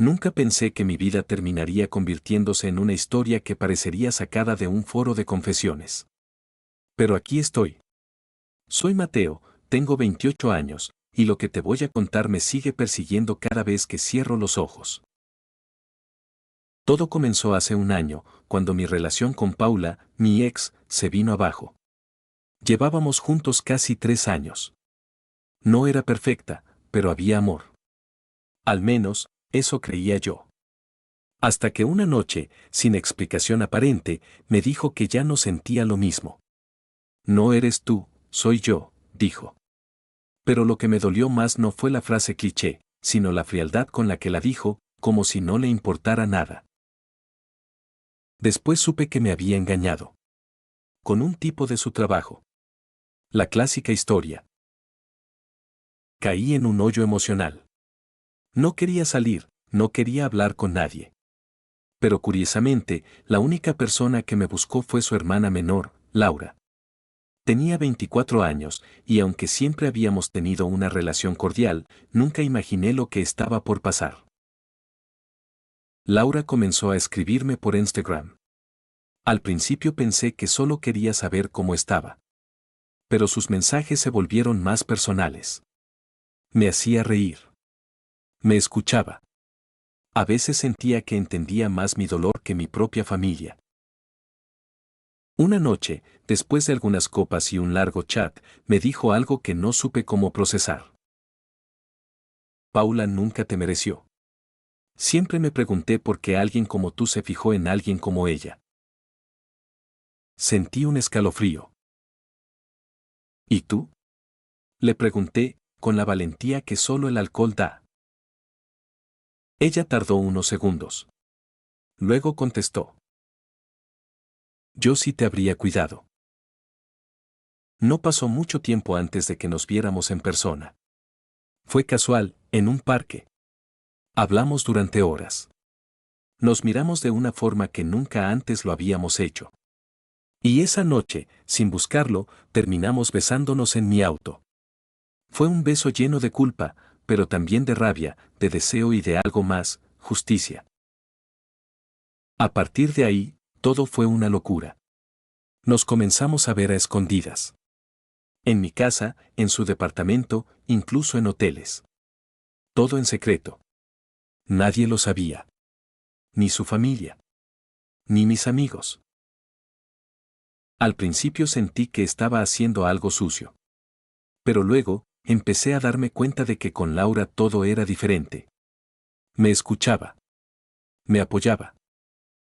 Nunca pensé que mi vida terminaría convirtiéndose en una historia que parecería sacada de un foro de confesiones. Pero aquí estoy. Soy Mateo, tengo 28 años, y lo que te voy a contar me sigue persiguiendo cada vez que cierro los ojos. Todo comenzó hace un año, cuando mi relación con Paula, mi ex, se vino abajo. Llevábamos juntos casi 3 años. No era perfecta, pero había amor. Al menos, eso creía yo. Hasta que una noche, sin explicación aparente, me dijo que ya no sentía lo mismo. No eres tú, soy yo, dijo. Pero lo que me dolió más no fue la frase cliché, sino la frialdad con la que la dijo, como si no le importara nada. Después supe que me había engañado. Con un tipo de su trabajo. La clásica historia. Caí en un hoyo emocional. No quería salir, no quería hablar con nadie. Pero curiosamente, la única persona que me buscó fue su hermana menor, Laura. Tenía 24 años, y aunque siempre habíamos tenido una relación cordial, nunca imaginé lo que estaba por pasar. Laura comenzó a escribirme por Instagram. Al principio pensé que solo quería saber cómo estaba. Pero sus mensajes se volvieron más personales. Me hacía reír. Me escuchaba. A veces sentía que entendía más mi dolor que mi propia familia. Una noche, después de algunas copas y un largo chat, me dijo algo que no supe cómo procesar. Paula nunca te mereció. Siempre me pregunté por qué alguien como tú se fijó en alguien como ella. Sentí un escalofrío. ¿Y tú? Le pregunté, con la valentía que solo el alcohol da. Ella tardó unos segundos. Luego contestó. Yo sí te habría cuidado. No pasó mucho tiempo antes de que nos viéramos en persona. Fue casual, en un parque. Hablamos durante horas. Nos miramos de una forma que nunca antes lo habíamos hecho. Y esa noche, sin buscarlo, terminamos besándonos en mi auto. Fue un beso lleno de culpa, pero también de rabia, de deseo y de algo más, justicia. A partir de ahí, todo fue una locura. Nos comenzamos a ver a escondidas. En mi casa, en su departamento, incluso en hoteles. Todo en secreto. Nadie lo sabía. Ni su familia. Ni mis amigos. Al principio sentí que estaba haciendo algo sucio. Pero luego, empecé a darme cuenta de que con Laura todo era diferente. Me escuchaba. Me apoyaba.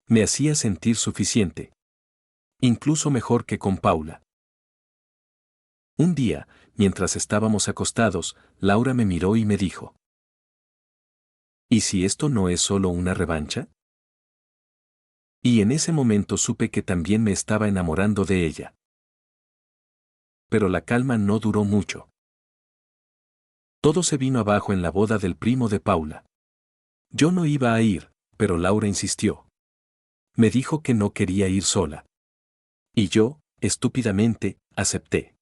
Me hacía sentir suficiente. Incluso mejor que con Paula. Un día, mientras estábamos acostados, Laura me miró y me dijo: ¿y si esto no es solo una revancha? Y en ese momento supe que también me estaba enamorando de ella. Pero la calma no duró mucho. Todo se vino abajo en la boda del primo de Paula. Yo no iba a ir, pero Laura insistió. Me dijo que no quería ir sola. Y yo, estúpidamente, acepté.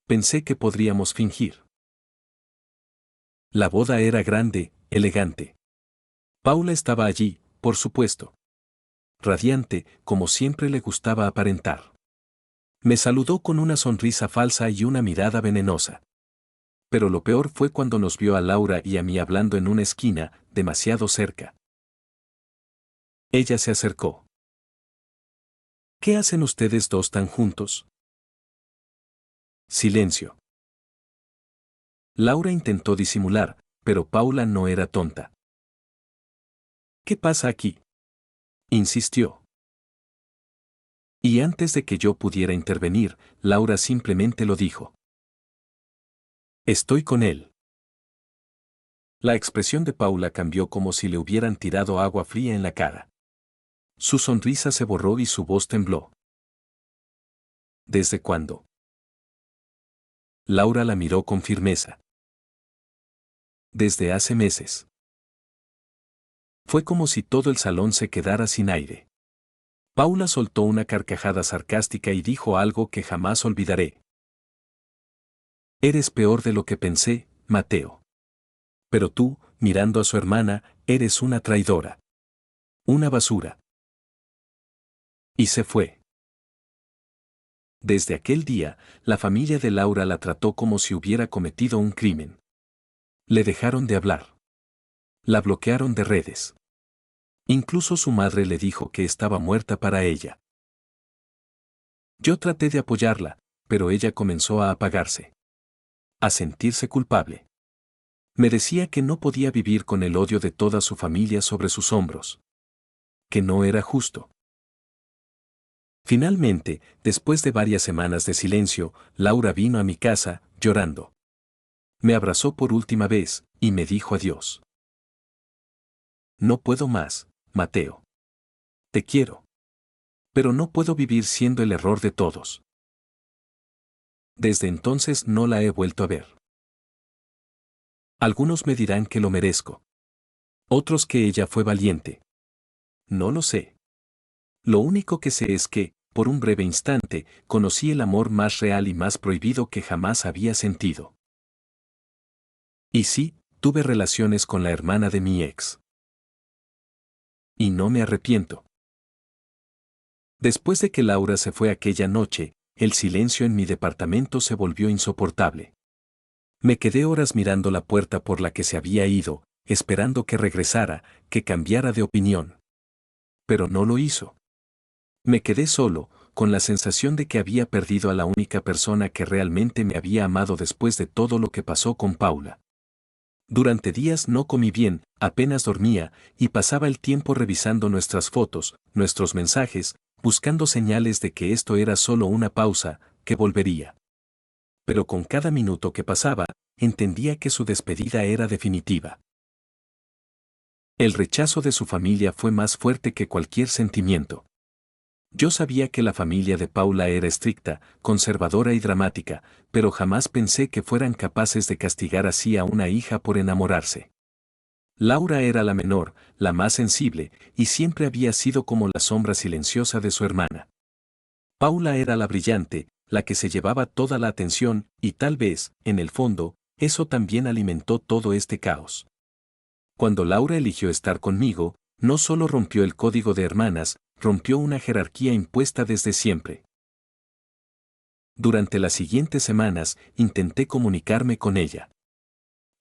Pensé que podríamos fingir. La boda era grande, elegante. Paula estaba allí, por supuesto. Radiante, como siempre le gustaba aparentar. Me saludó con una sonrisa falsa y una mirada venenosa. Pero lo peor fue cuando nos vio a Laura y a mí hablando en una esquina, demasiado cerca. Ella se acercó. ¿Qué hacen ustedes dos tan juntos? Silencio. Laura intentó disimular, pero Paula no era tonta. ¿Qué pasa aquí? Insistió. Y antes de que yo pudiera intervenir, Laura simplemente lo dijo. Estoy con él. La expresión de Paula cambió como si le hubieran tirado agua fría en la cara. Su sonrisa se borró y su voz tembló. ¿Desde cuándo? Laura la miró con firmeza. Desde hace meses. Fue como si todo el salón se quedara sin aire. Paula soltó una carcajada sarcástica y dijo algo que jamás olvidaré. Eres peor de lo que pensé, Mateo. Pero tú, mirando a su hermana, eres una traidora. Una basura. Y se fue. Desde aquel día, la familia de Laura la trató como si hubiera cometido un crimen. Le dejaron de hablar. La bloquearon de redes. Incluso su madre le dijo que estaba muerta para ella. Yo traté de apoyarla, pero ella comenzó a apagarse. A sentirse culpable. Me decía que no podía vivir con el odio de toda su familia sobre sus hombros. Que no era justo. Finalmente, después de varias semanas de silencio, Laura vino a mi casa, llorando. Me abrazó por última vez, y me dijo adiós. No puedo más, Mateo. Te quiero. Pero no puedo vivir siendo el error de todos. Desde entonces no la he vuelto a ver. Algunos me dirán que lo merezco. Otros que ella fue valiente. No lo sé. Lo único que sé es que, por un breve instante, conocí el amor más real y más prohibido que jamás había sentido. Y sí, tuve relaciones con la hermana de mi ex. Y no me arrepiento. Después de que Laura se fue aquella noche, el silencio en mi departamento se volvió insoportable. Me quedé horas mirando la puerta por la que se había ido, esperando que regresara, que cambiara de opinión. Pero no lo hizo. Me quedé solo, con la sensación de que había perdido a la única persona que realmente me había amado después de todo lo que pasó con Paula. Durante días no comí bien, apenas dormía, y pasaba el tiempo revisando nuestras fotos, nuestros mensajes, buscando señales de que esto era solo una pausa, que volvería. Pero con cada minuto que pasaba, entendía que su despedida era definitiva. El rechazo de su familia fue más fuerte que cualquier sentimiento. Yo sabía que la familia de Paula era estricta, conservadora y dramática, pero jamás pensé que fueran capaces de castigar así a una hija por enamorarse. Laura era la menor, la más sensible, y siempre había sido como la sombra silenciosa de su hermana. Paula era la brillante, la que se llevaba toda la atención, y tal vez, en el fondo, eso también alimentó todo este caos. Cuando Laura eligió estar conmigo, no solo rompió el código de hermanas, rompió una jerarquía impuesta desde siempre. Durante las siguientes semanas, intenté comunicarme con ella.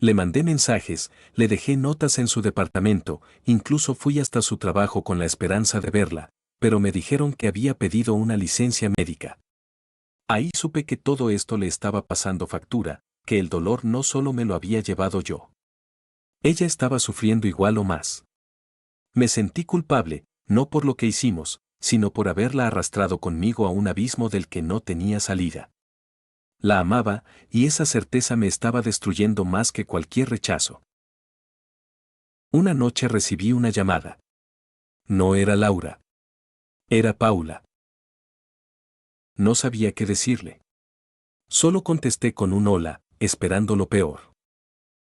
Le mandé mensajes, le dejé notas en su departamento, incluso fui hasta su trabajo con la esperanza de verla, pero me dijeron que había pedido una licencia médica. Ahí supe que todo esto le estaba pasando factura, que el dolor no solo me lo había llevado yo. Ella estaba sufriendo igual o más. Me sentí culpable, no por lo que hicimos, sino por haberla arrastrado conmigo a un abismo del que no tenía salida. La amaba, y esa certeza me estaba destruyendo más que cualquier rechazo. Una noche recibí una llamada. No era Laura. Era Paula. No sabía qué decirle. Solo contesté con un hola, esperando lo peor.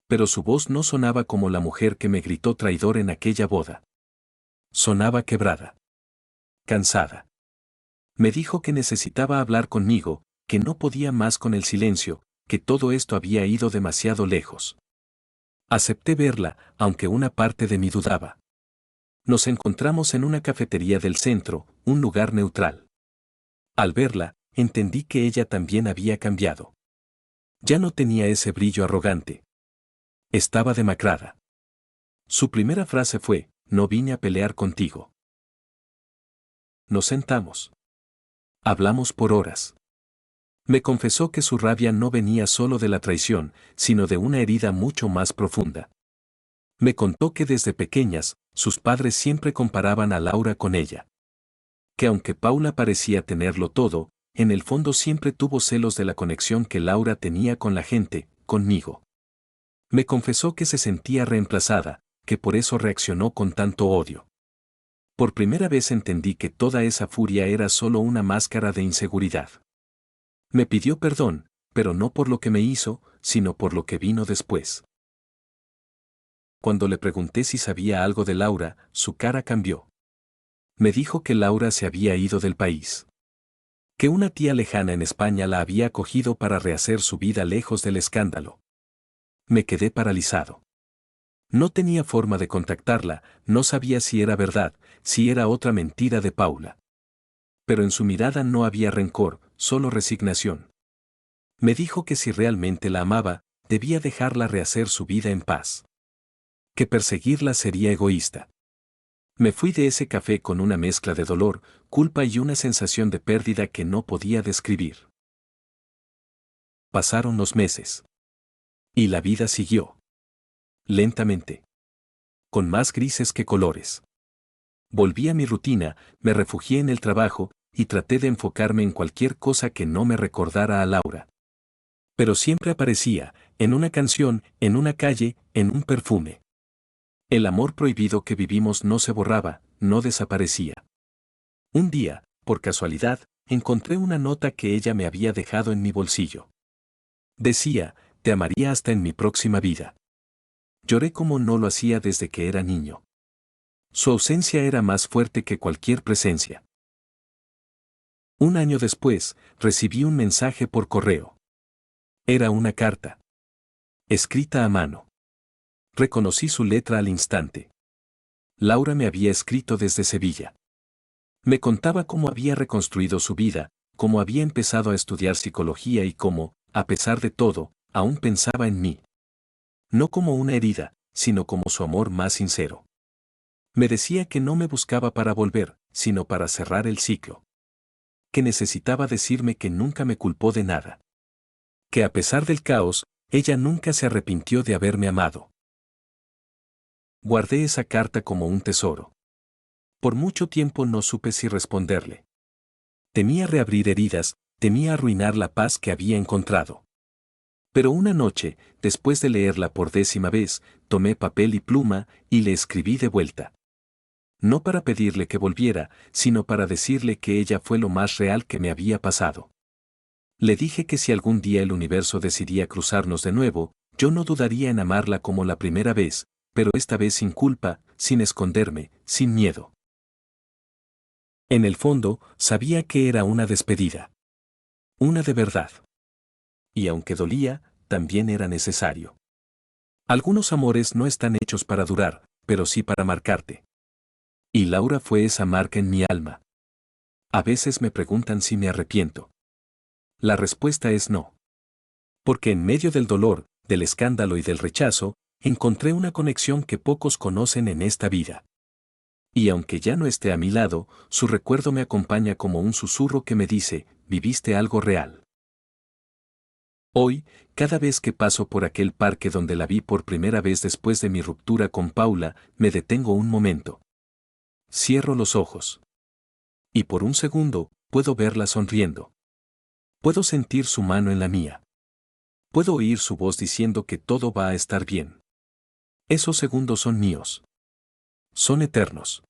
Pero su voz no sonaba como la mujer que me gritó traidor en aquella boda. Sonaba quebrada. Cansada. Me dijo que necesitaba hablar conmigo, que no podía más con el silencio, que todo esto había ido demasiado lejos. Acepté verla, aunque una parte de mí dudaba. Nos encontramos en una cafetería del centro, un lugar neutral. Al verla, entendí que ella también había cambiado. Ya no tenía ese brillo arrogante. Estaba demacrada. Su primera frase fue, no vine a pelear contigo. Nos sentamos. Hablamos por horas. Me confesó que su rabia no venía solo de la traición, sino de una herida mucho más profunda. Me contó que desde pequeñas, sus padres siempre comparaban a Laura con ella. Que aunque Paula parecía tenerlo todo, en el fondo siempre tuvo celos de la conexión que Laura tenía con la gente, conmigo. Me confesó que se sentía reemplazada, que por eso reaccionó con tanto odio. Por primera vez entendí que toda esa furia era solo una máscara de inseguridad. Me pidió perdón, pero no por lo que me hizo, sino por lo que vino después. Cuando le pregunté si sabía algo de Laura, su cara cambió. Me dijo que Laura se había ido del país. Que una tía lejana en España la había acogido para rehacer su vida lejos del escándalo. Me quedé paralizado. No tenía forma de contactarla, no sabía si era verdad, si era otra mentira de Paula. Pero en su mirada no había rencor, solo resignación. Me dijo que si realmente la amaba, debía dejarla rehacer su vida en paz. Que perseguirla sería egoísta. Me fui de ese café con una mezcla de dolor, culpa y una sensación de pérdida que no podía describir. Pasaron los meses. Y la vida siguió. Lentamente. Con más grises que colores. Volví a mi rutina, me refugié en el trabajo, y traté de enfocarme en cualquier cosa que no me recordara a Laura. Pero siempre aparecía, en una canción, en una calle, en un perfume. El amor prohibido que vivimos no se borraba, no desaparecía. Un día, por casualidad, encontré una nota que ella me había dejado en mi bolsillo. Decía, te amaría hasta en mi próxima vida. Lloré como no lo hacía desde que era niño. Su ausencia era más fuerte que cualquier presencia. Un año después, recibí un mensaje por correo. Era una carta. Escrita a mano. Reconocí su letra al instante. Laura me había escrito desde Sevilla. Me contaba cómo había reconstruido su vida, cómo había empezado a estudiar psicología y cómo, a pesar de todo, aún pensaba en mí. No como una herida, sino como su amor más sincero. Me decía que no me buscaba para volver, sino para cerrar el ciclo. Que necesitaba decirme que nunca me culpó de nada. Que a pesar del caos, ella nunca se arrepintió de haberme amado. Guardé esa carta como un tesoro. Por mucho tiempo no supe si responderle. Temía reabrir heridas, temía arruinar la paz que había encontrado. Pero una noche, después de leerla por 10ª vez, tomé papel y pluma y le escribí de vuelta. No para pedirle que volviera, sino para decirle que ella fue lo más real que me había pasado. Le dije que si algún día el universo decidía cruzarnos de nuevo, yo no dudaría en amarla como la primera vez, pero esta vez sin culpa, sin esconderme, sin miedo. En el fondo, sabía que era una despedida. Una de verdad. Y aunque dolía, también era necesario. Algunos amores no están hechos para durar, pero sí para marcarte. Y Laura fue esa marca en mi alma. A veces me preguntan si me arrepiento. La respuesta es no. Porque en medio del dolor, del escándalo y del rechazo, encontré una conexión que pocos conocen en esta vida. Y aunque ya no esté a mi lado, su recuerdo me acompaña como un susurro que me dice, viviste algo real. Hoy, cada vez que paso por aquel parque donde la vi por primera vez después de mi ruptura con Paula, me detengo un momento. Cierro los ojos. Y por un segundo, puedo verla sonriendo. Puedo sentir su mano en la mía. Puedo oír su voz diciendo que todo va a estar bien. Esos segundos son míos. Son eternos.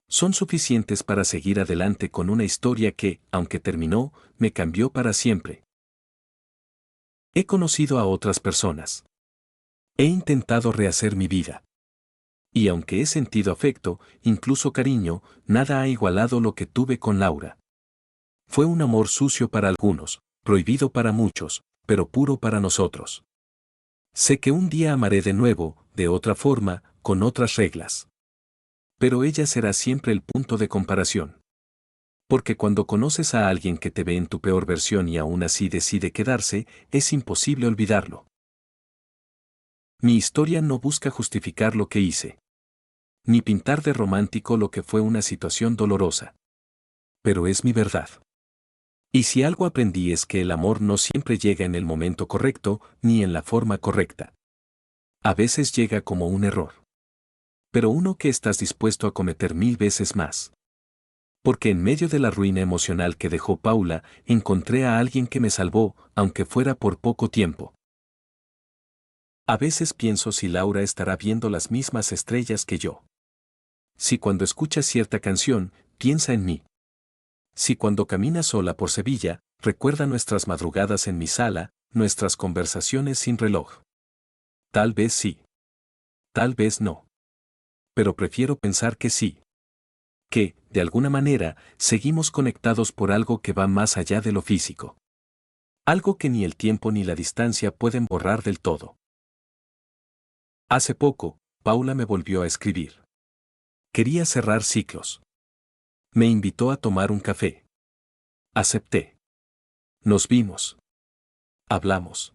Son suficientes para seguir adelante con una historia que, aunque terminó, me cambió para siempre. He conocido a otras personas. He intentado rehacer mi vida. Y aunque he sentido afecto, incluso cariño, nada ha igualado lo que tuve con Laura. Fue un amor sucio para algunos, prohibido para muchos, pero puro para nosotros. Sé que un día amaré de nuevo, de otra forma, con otras reglas. Pero ella será siempre el punto de comparación. Porque cuando conoces a alguien que te ve en tu peor versión y aún así decide quedarse, es imposible olvidarlo. Mi historia no busca justificar lo que hice. Ni pintar de romántico lo que fue una situación dolorosa. Pero es mi verdad. Y si algo aprendí es que el amor no siempre llega en el momento correcto, ni en la forma correcta. A veces llega como un error. Pero uno que estás dispuesto a cometer 1000 veces más. Porque en medio de la ruina emocional que dejó Paula, encontré a alguien que me salvó, aunque fuera por poco tiempo. A veces pienso si Laura estará viendo las mismas estrellas que yo. Si cuando escucha cierta canción, piensa en mí. Si cuando camina sola por Sevilla, recuerda nuestras madrugadas en mi sala, nuestras conversaciones sin reloj. Tal vez sí. Tal vez no. Pero prefiero pensar que sí. Que, de alguna manera, seguimos conectados por algo que va más allá de lo físico. Algo que ni el tiempo ni la distancia pueden borrar del todo. Hace poco, Paula me volvió a escribir. Quería cerrar ciclos. Me invitó a tomar un café. Acepté. Nos vimos. Hablamos.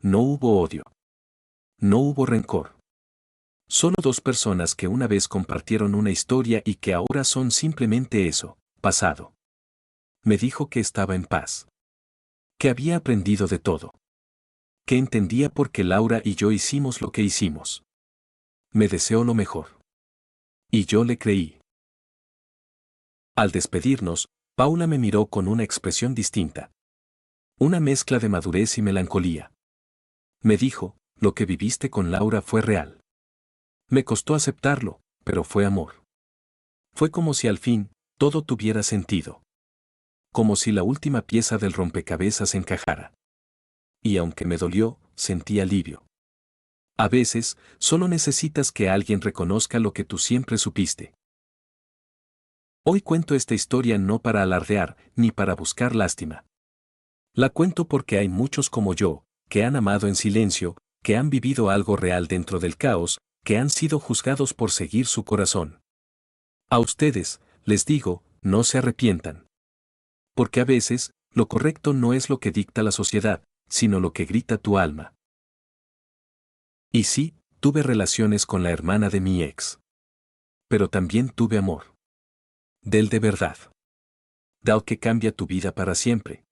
No hubo odio. No hubo rencor. Solo dos personas que una vez compartieron una historia y que ahora son simplemente eso, pasado. Me dijo que estaba en paz. Que había aprendido de todo. Que entendía por qué Laura y yo hicimos lo que hicimos. Me deseó lo mejor. Y yo le creí. Al despedirnos, Paula me miró con una expresión distinta. Una mezcla de madurez y melancolía. Me dijo, lo que viviste con Laura fue real. Me costó aceptarlo, pero fue amor. Fue como si al fin, todo tuviera sentido. Como si la última pieza del rompecabezas encajara. Y aunque me dolió, sentí alivio. A veces, solo necesitas que alguien reconozca lo que tú siempre supiste. Hoy cuento esta historia no para alardear, ni para buscar lástima. La cuento porque hay muchos como yo, que han amado en silencio, que han vivido algo real dentro del caos, que han sido juzgados por seguir su corazón. A ustedes, les digo, no se arrepientan. Porque a veces, lo correcto no es lo que dicta la sociedad, sino lo que grita tu alma. Y sí, tuve relaciones con la hermana de mi ex. Pero también tuve amor. Del de verdad. Del que cambia tu vida para siempre.